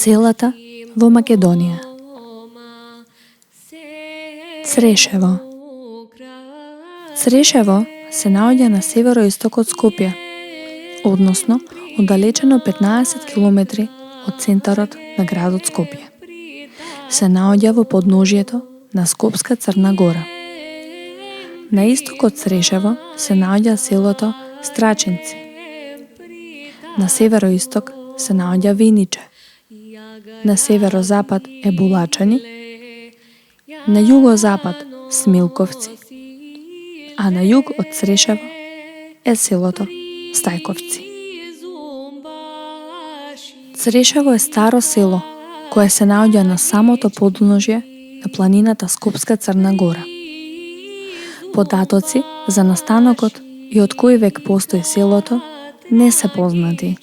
Селата во Македонија. Црешево. Црешево се наоѓа на североисток од Скопје, односно оддалечено 15 километри од центарот на градот Скопје. Се наоѓа во подножјето на Скопска Црна Гора. На исток од Црешево се наоѓа селото Страчинци. На североисток се наоѓа Виниче. На северозапад е Булачани, на југозапад Смилковци, а на југ од Црешево е селото Стајковци. Црешево е старо село кое се наоѓа на самото подножје на планината Скопска Црна Гора. Податоци за настанокот и од кој век постои селото не се познати.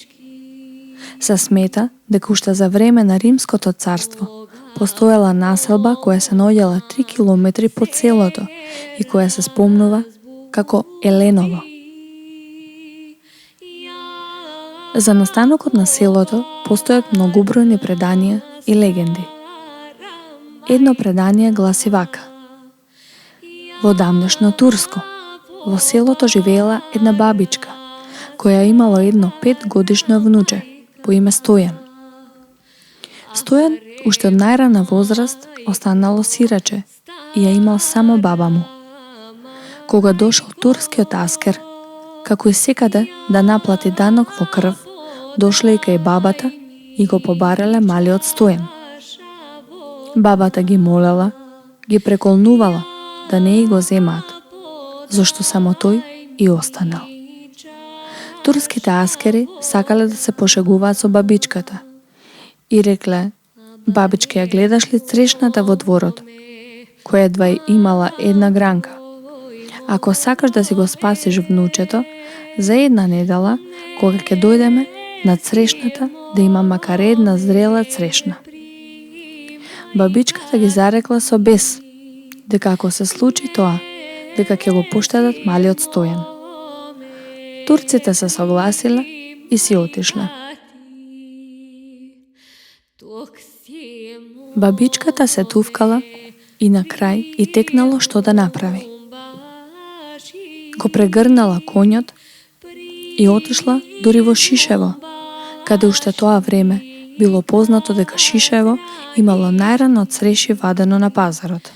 Се смета дека уште за време на Римското царство постоела населба која се наоѓала 3 километри под селото и која се спомнува како Еленово. За настанокот на селото постојат многобројни преданија и легенди. Едно предание гласи вака: во дамнешно Турско, во селото живеела една бабичка, која имала едно 5-годишно внуче по име Стојан. Стојан уште од најрана возраст останало сираче и ја имал само баба му. Кога дошол турскиот аскер, како и секаде да наплати данок во крв, дошле и кај бабата и го побарале малиот Стојан. Бабата ги молела, ги преколнувала да не и го земаат, зашто само тој и останал. Турските аскери сакале да се пошегуваат со бабичката и рекле: бабичке, ја гледаш ли црешната во дворот, која едва имала една гранка? Ако сакаш да си го спасиш внучето, за една недела, кога ќе дојдеме на црешната, да има макар една зрела црешна. Бабичката ги зарекла со бес, дека ако се случи тоа, дека ќе го поштедат малиот Стојан. Турците се согласиле и си отишле. Бабичката се тувкала и на крај и текнало што да направи. Го прегрнала конјот и отишла дури во Шишево, каде уште тоа време било познато дека Шишево имало најрано цреши вадено на пазарот.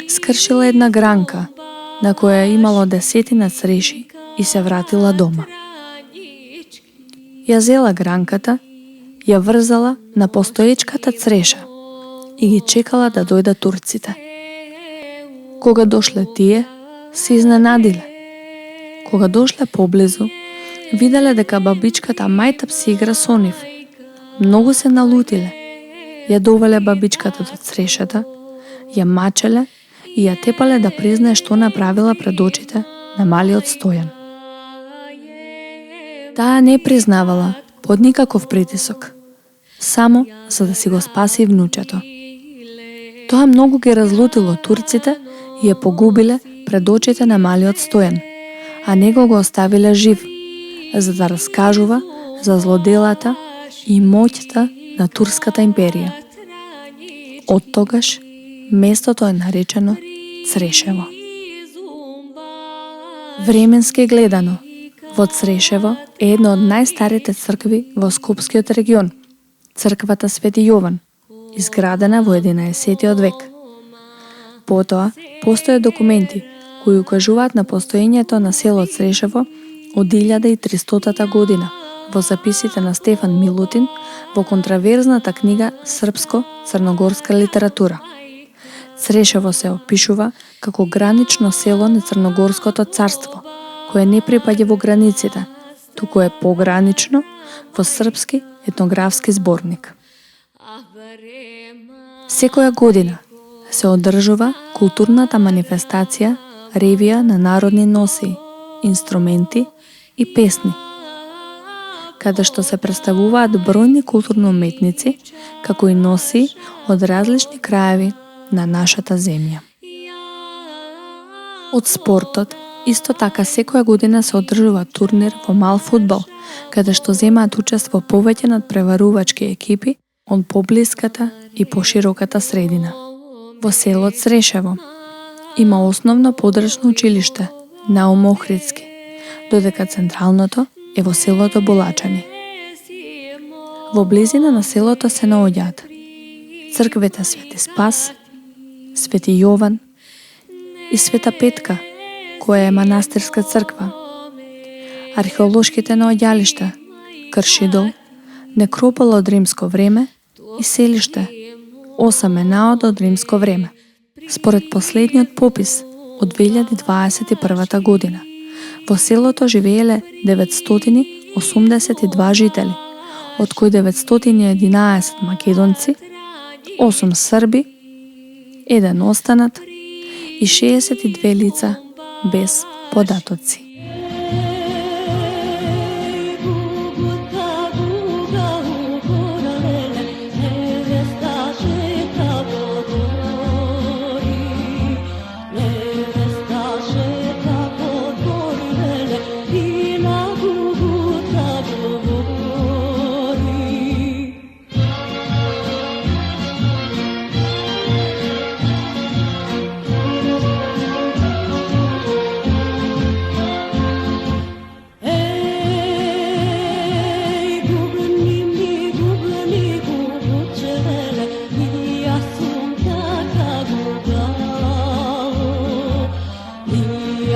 Скршила една гранка, на која имало 10 цреши и се вратила дома. Ја зела гранката, ја врзала на постоечката цреша и ги чекала да дојдат турците. Кога дошле тие, се изненадиле. Кога дошле поблизу, виделе дека бабичката мајтап си игра со нив. Многу се налутиле. Ја довеле бабичката до црешата, ја мачеле и ја тепале да признае што направила пред очите на малиот Стојан. Таа не признавала под никаков притисок, само за да си го спаси внучето. Тоа многу ги разлутило турците и ја погубиле пред очите на малиот Стојан, а него го оставиле жив, за да раскажува за злоделата и моќта на Турската империја. Од тогаш местото е наречено Црешево. Временски гледано, во Црешево е една од најстарите цркви во Скопскиот регион, црквата Свети Јован, изградена во 11 век. Потоа, постојат документи кои укажуваат на постоењето на село Црешево од 1300 година во записите на Стефан Милутин во контраверзната книга Српско-црногорска литература. Црешево се опишува како гранично село на Црногорското царство, кое не припаѓа во границите, туку е погранично во српски етнографски зборник. Секоја година се одржува културната манифестација Ревија на народни носии, инструменти и песни, каде што се представуваат бројни културни уметници, како и носии од различни краеви на нашата земја. Од спортот Исто така секоја година се одржува турнир во мал фудбал, каде што земаат учество повеќе надпреварувачки екипи од поблиската и пошироката средина. Во село Црешево има основно подрачно училиште Наум Охридски, додека централното е во селото Булачани. Во близина на селото се наоѓаат црквите Свети Спас, Свети Јован и Света Петка, која е манастирска црква, археолошките наоѓалишта Кршидол, некропол од римско време и селиште Осаменаот од римско време. Според последниот попис од 2021 година, во селото живееле 982 жители, од кои 911 македонци, 8 срби, 1 останат и 62 лица без податоци.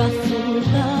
Assunta